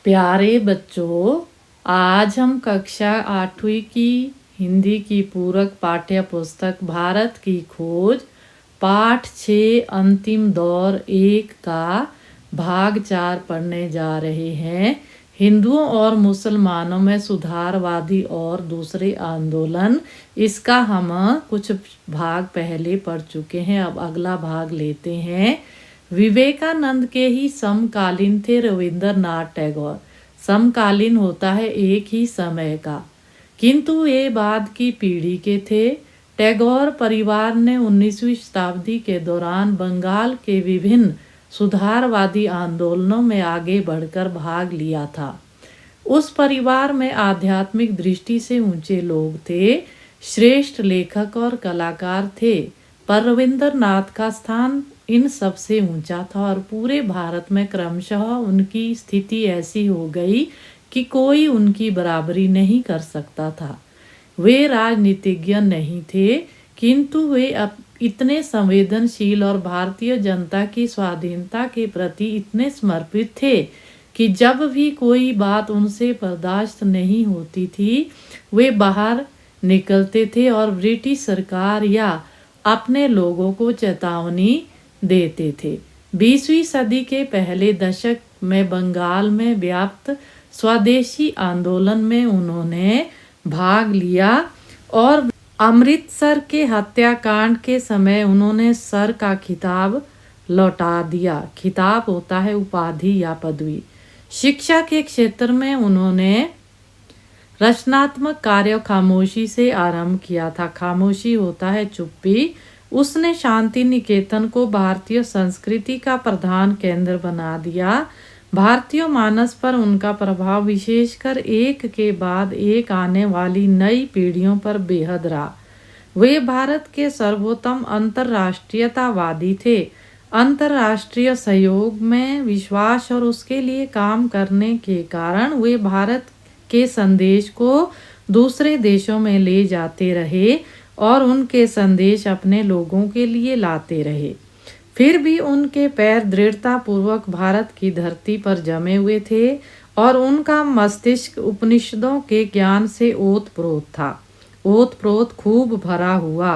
प्यारे बच्चों, आज हम कक्षा 8वीं की हिंदी की पूरक पाठ्य पुस्तक भारत की खोज पाठ 6 अंतिम दौर 1 का भाग 4 पढ़ने जा रहे हैं। हिंदुओं और मुसलमानों में सुधारवादी और दूसरे आंदोलन। इसका हम कुछ भाग पहले पढ़ चुके हैं। अब अगला भाग लेते हैं। विवेकानंद के ही समकालीन थे रविंद्रनाथ टैगोर। समकालीन होता है एक ही समय का, किंतु ये बाद की पीढ़ी के थे। टैगोर परिवार ने 19वीं शताब्दी के दौरान बंगाल के विभिन्न सुधारवादी आंदोलनों में आगे बढ़कर भाग लिया था। उस परिवार में आध्यात्मिक दृष्टि से ऊंचे लोग थे, श्रेष्ठ लेखक और कलाकार थे, पर रविंद्रनाथ का स्थान इन सबसे ऊंचा था और पूरे भारत में क्रमशः उनकी स्थिति ऐसी हो गई कि कोई उनकी बराबरी नहीं कर सकता था। वे राजनीतिज्ञ नहीं थे, किंतु वे इतने संवेदनशील और भारतीय जनता की स्वाधीनता के प्रति इतने समर्पित थे कि जब भी कोई बात उनसे बर्दाश्त नहीं होती थी, वे बाहर निकलते थे और ब्रिटिश सरकार या अपने लोगों को चेतावनी देते थे। 20वीं सदी के पहले दशक में बंगाल में व्याप्त स्वदेशी आंदोलन में उन्होंने भाग लिया और अमृतसर के हत्याकांड के समय उन्होंने सर का खिताब लौटा दिया। खिताब होता है उपाधि या पदवी। शिक्षा के क्षेत्र में उन्होंने रचनात्मक कार्य खामोशी से आरंभ किया था। खामोशी होता है चुप्पी। उसने शांति निकेतन को भारतीय संस्कृति का प्रधान केंद्र बना दिया। भारतीय मानस पर उनका प्रभाव विशेषकर एक के बाद एक आने वाली नई पीढ़ियों पर बेहद रहा। वे भारत के सर्वोत्तम अंतर्राष्ट्रीयतावादी थे। अंतर्राष्ट्रीय सहयोग में विश्वास और उसके लिए काम करने के कारण वे भारत के संदेश को दूसरे देशों में ले जाते रहे और उनके संदेश अपने लोगों के लिए लाते रहे। फिर भी उनके पैर दृढ़तापूर्वक भारत की धरती पर जमे हुए थे और उनका मस्तिष्क उपनिषदों के ज्ञान से ओतप्रोत था। ओतप्रोत खूब भरा हुआ।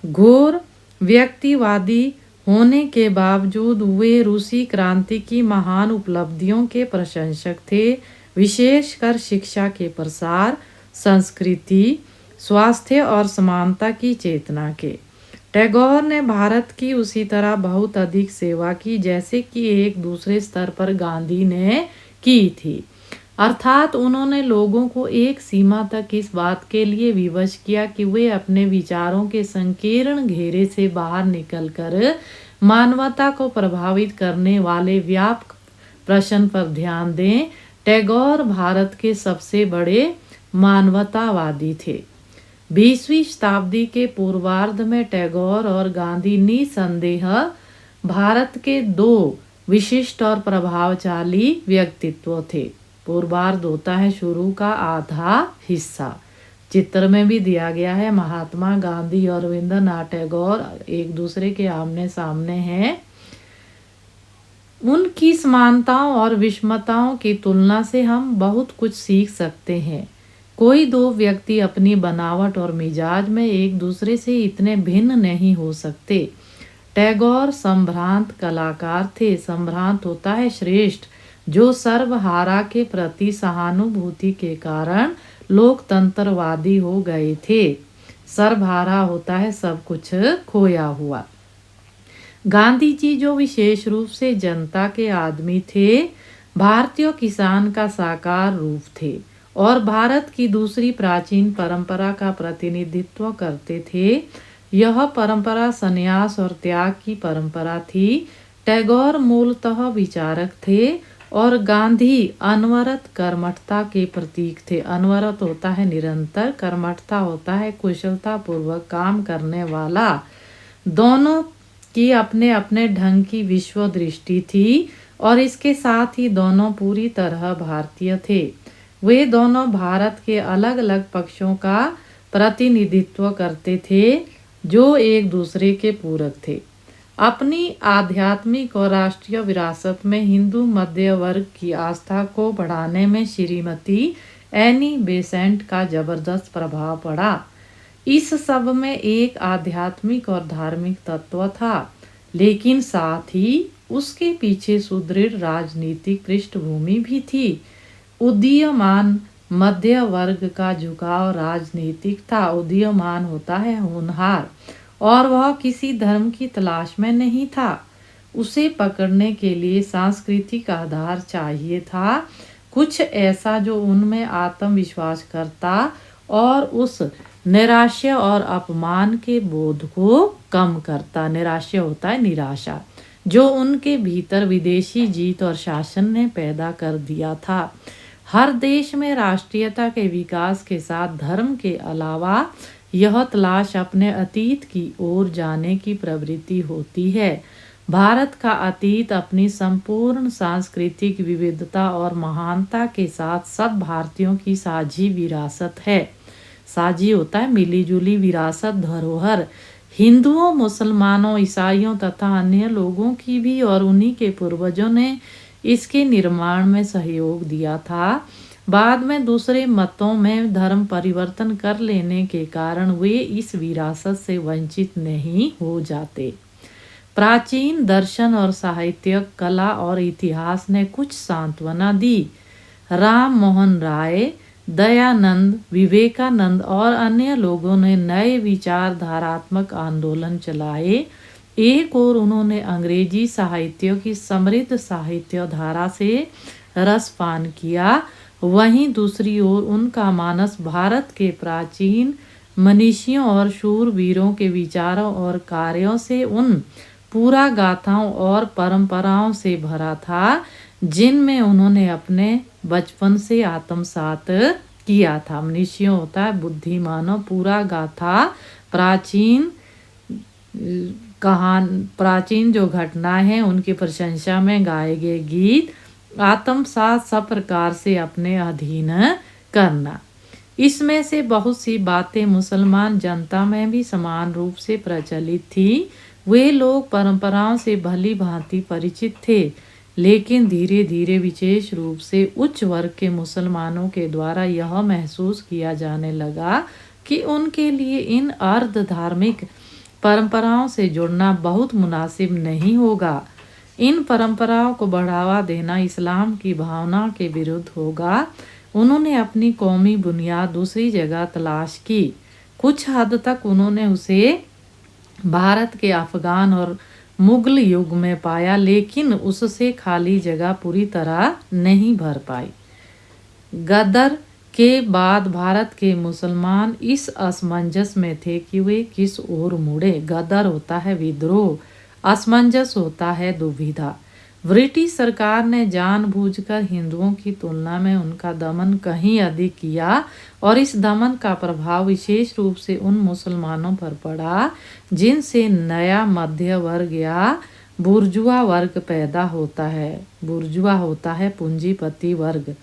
घोर व्यक्तिवादी होने के बावजूद वे रूसी क्रांति की महान उपलब्धियों के प्रशंसक थे, विशेषकर शिक्षा के प्रसार, संस्कृति, स्वास्थ्य और समानता की चेतना के। टैगोर ने भारत की उसी तरह बहुत अधिक सेवा की जैसे कि एक दूसरे स्तर पर गांधी ने की थी। अर्थात उन्होंने लोगों को एक सीमा तक इस बात के लिए विवश किया कि वे अपने विचारों के संकीर्ण घेरे से बाहर निकलकर मानवता को प्रभावित करने वाले व्यापक प्रश्न पर ध्यान दें। टैगोर भारत के सबसे बड़े मानवतावादी थे। 20वीं शताब्दी के पूर्वार्ध में टैगोर और गांधी निसंदेह भारत के दो विशिष्ट और प्रभावशाली व्यक्तित्व थे। पूर्वार्ध होता है शुरू का आधा हिस्सा। चित्र में भी दिया गया है। महात्मा गांधी और रविंद्रनाथ टैगोर एक दूसरे के आमने सामने हैं। उनकी समानताओं और विषमताओं की तुलना से हम बहुत कुछ सीख सकते हैं। कोई दो व्यक्ति अपनी बनावट और मिजाज में एक दूसरे से इतने भिन्न नहीं हो सकते। टैगोर संभ्रांत कलाकार थे। संभ्रांत होता है श्रेष्ठ, जो सर्वहारा के प्रति सहानुभूति के कारण लोकतंत्रवादी हो गए थे। सर्वहारा होता है सब कुछ खोया हुआ। गांधी जी जो विशेष रूप से जनता के आदमी थे, भारतीय किसान का साकार रूप थे और भारत की दूसरी प्राचीन परंपरा का प्रतिनिधित्व करते थे। यह परंपरा संन्यास और त्याग की परंपरा थी। टैगोर मूलतः विचारक थे और गांधी अनवरत कर्मठता के प्रतीक थे। अनवरत होता है निरंतर, कर्मठता होता है कुशलता पूर्वक काम करने वाला। दोनों की अपने अपने ढंग की विश्व दृष्टि थी और इसके साथ ही दोनों पूरी तरह भारतीय थे। वे दोनों भारत के अलग अलग पक्षों का प्रतिनिधित्व करते थे जो एक दूसरे के पूरक थे। अपनी आध्यात्मिक और राष्ट्रीय विरासत में हिंदू मध्य वर्ग की आस्था को बढ़ाने में श्रीमती एनी बेसेंट का जबरदस्त प्रभाव पड़ा। इस सब में एक आध्यात्मिक और धार्मिक तत्व था, लेकिन साथ ही उसके पीछे सुदृढ़ राजनीतिक पृष्ठभूमि भी थी। उदीयमान मध्य वर्ग का झुकाव राजनीतिक था। उदीयमान होता है होनहार, और वह किसी धर्म की तलाश में नहीं था। उसे पकड़ने के लिए सांस्कृतिक आधार चाहिए था, कुछ ऐसा जो उनमें आत्मविश्वास करता और उस निराशा और अपमान के बोध को कम करता। निराशा होता है निराशा, जो उनके भीतर विदेशी जीत और शासन ने पैदा कर दिया था। हर देश में राष्ट्रीयता के विकास के साथ धर्म के अलावा यह तलाश अपने अतीत की ओर जाने की प्रवृत्ति होती है। भारत का अतीत अपनी संपूर्ण सांस्कृतिक विविधता और महानता के साथ सब भारतीयों की साझी विरासत है। साझी होता है मिली जुली विरासत, धरोहर, हिंदुओं, मुसलमानों, ईसाइयों तथा अन्य लोगों की भी, और उन्हीं के पूर्वजों ने इसके निर्माण में सहयोग दिया था। बाद में दूसरे मतों में धर्म परिवर्तन कर लेने के कारण वे इस विरासत से वंचित नहीं हो जाते। प्राचीन दर्शन और साहित्य, कला और इतिहास ने कुछ सांत्वना दी। राम मोहन राय, दयानंद, विवेकानंद और अन्य लोगों ने नए विचारधारात्मक आंदोलन चलाए। एक और उन्होंने अंग्रेजी साहित्य की समृद्ध साहित्य धारा से रसपान किया, वहीं दूसरी ओर उनका मानस भारत के प्राचीन मनीषियों और शूरवीरों के विचारों और कार्यों से, उन पूरा गाथाओं और परंपराओं से भरा था जिनमें उन्होंने अपने बचपन से आत्मसात किया था। मनीषियों होता है बुद्धिमानों, पूरा गाथा प्राचीन प्राचीन जो घटनाएं हैं उनकी प्रशंसा में गाए गए गीत, आत्मसात सब प्रकार से अपने अधीन करना। इसमें से बहुत सी बातें मुसलमान जनता में भी समान रूप से प्रचलित थी। वे लोग परंपराओं से भली भांति परिचित थे, लेकिन धीरे धीरे विशेष रूप से उच्च वर्ग के मुसलमानों के द्वारा यह महसूस किया जाने लगा कि उनके लिए इन अर्ध धार्मिक परंपराओं से जुड़ना बहुत मुनासिब नहीं होगा। इन परंपराओं को बढ़ावा देना इस्लाम की भावना के विरुद्ध होगा। उन्होंने अपनी कौमी बुनियाद दूसरी जगह तलाश की। कुछ हद तक उन्होंने उसे भारत के अफगान और मुगल युग में पाया, लेकिन उससे खाली जगह पूरी तरह नहीं भर पाई। गदर के बाद भारत के मुसलमान इस असमंजस में थे कि वे किस ओर मुड़े। गदर होता है विद्रोह, असमंजस होता है दुविधा। ब्रिटिश सरकार ने जानबूझकर हिंदुओं की तुलना में उनका दमन कहीं अधिक किया, और इस दमन का प्रभाव विशेष रूप से उन मुसलमानों पर पड़ा जिनसे नया मध्य वर्ग या बुर्जुआ वर्ग पैदा होता है। बुर्जुआ होता है पूंजीपति वर्ग।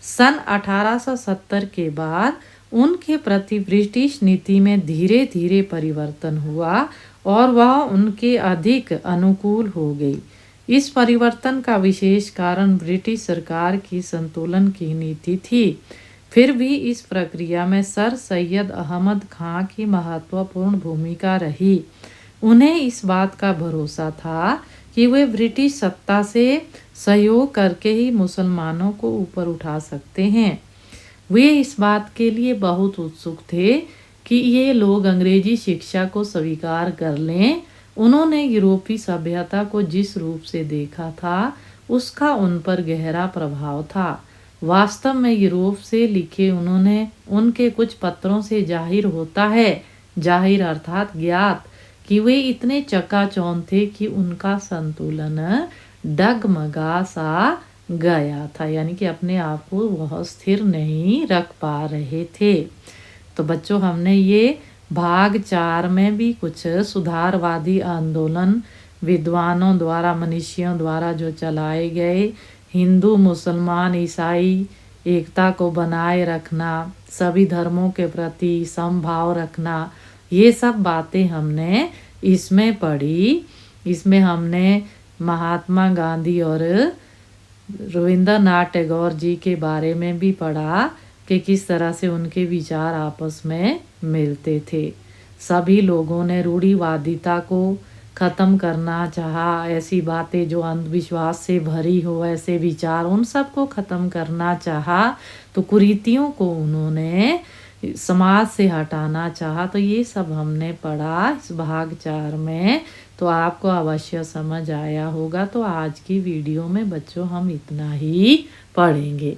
सन 1870 के बाद उनके प्रति ब्रिटिश नीति में धीरे धीरे परिवर्तन हुआ और वह उनके अधिक अनुकूल हो गई। इस परिवर्तन का विशेष कारण ब्रिटिश सरकार की संतुलन की नीति थी। फिर भी इस प्रक्रिया में सर सैयद अहमद खां की महत्वपूर्ण भूमिका रही। उन्हें इस बात का भरोसा था कि वे ब्रिटिश सत्ता से सहयोग करके ही मुसलमानों को ऊपर उठा सकते हैं। वे इस बात के लिए बहुत उत्सुक थे कि ये लोग अंग्रेजी शिक्षा को स्वीकार कर लें। उन्होंने यूरोपीय सभ्यता को जिस रूप से देखा था उसका उन पर गहरा प्रभाव था। वास्तव में यूरोप से लिखे उन्होंने उनके कुछ पत्रों से जाहिर होता है, जाहिर अर्थात ज्ञात, कि वे इतने चकाचौंध थे कि उनका संतुलन डगमगा सा गया था, यानी कि अपने आप को वह स्थिर नहीं रख पा रहे थे। तो बच्चों, हमने ये भाग 4 में भी कुछ सुधारवादी आंदोलन विद्वानों द्वारा, मनीषियों द्वारा जो चलाए गए, हिंदू मुसलमान ईसाई एकता को बनाए रखना, सभी धर्मों के प्रति समभाव रखना, ये सब बातें हमने इसमें पढ़ी। इसमें हमने महात्मा गांधी और रविंद्रनाथ टैगोर जी के बारे में भी पढ़ा कि किस तरह से उनके विचार आपस में मिलते थे। सभी लोगों ने रूढ़िवादिता को ख़त्म करना चाहा, ऐसी बातें जो अंधविश्वास से भरी हो, ऐसे विचार उन सब को ख़त्म करना चाहा। तो कुरीतियों को उन्होंने समाज से हटाना चाहा। तो ये सब हमने पढ़ा इस भाग 4 में। तो आपको अवश्य समझ आया होगा। तो आज की वीडियो में बच्चों हम इतना ही पढ़ेंगे।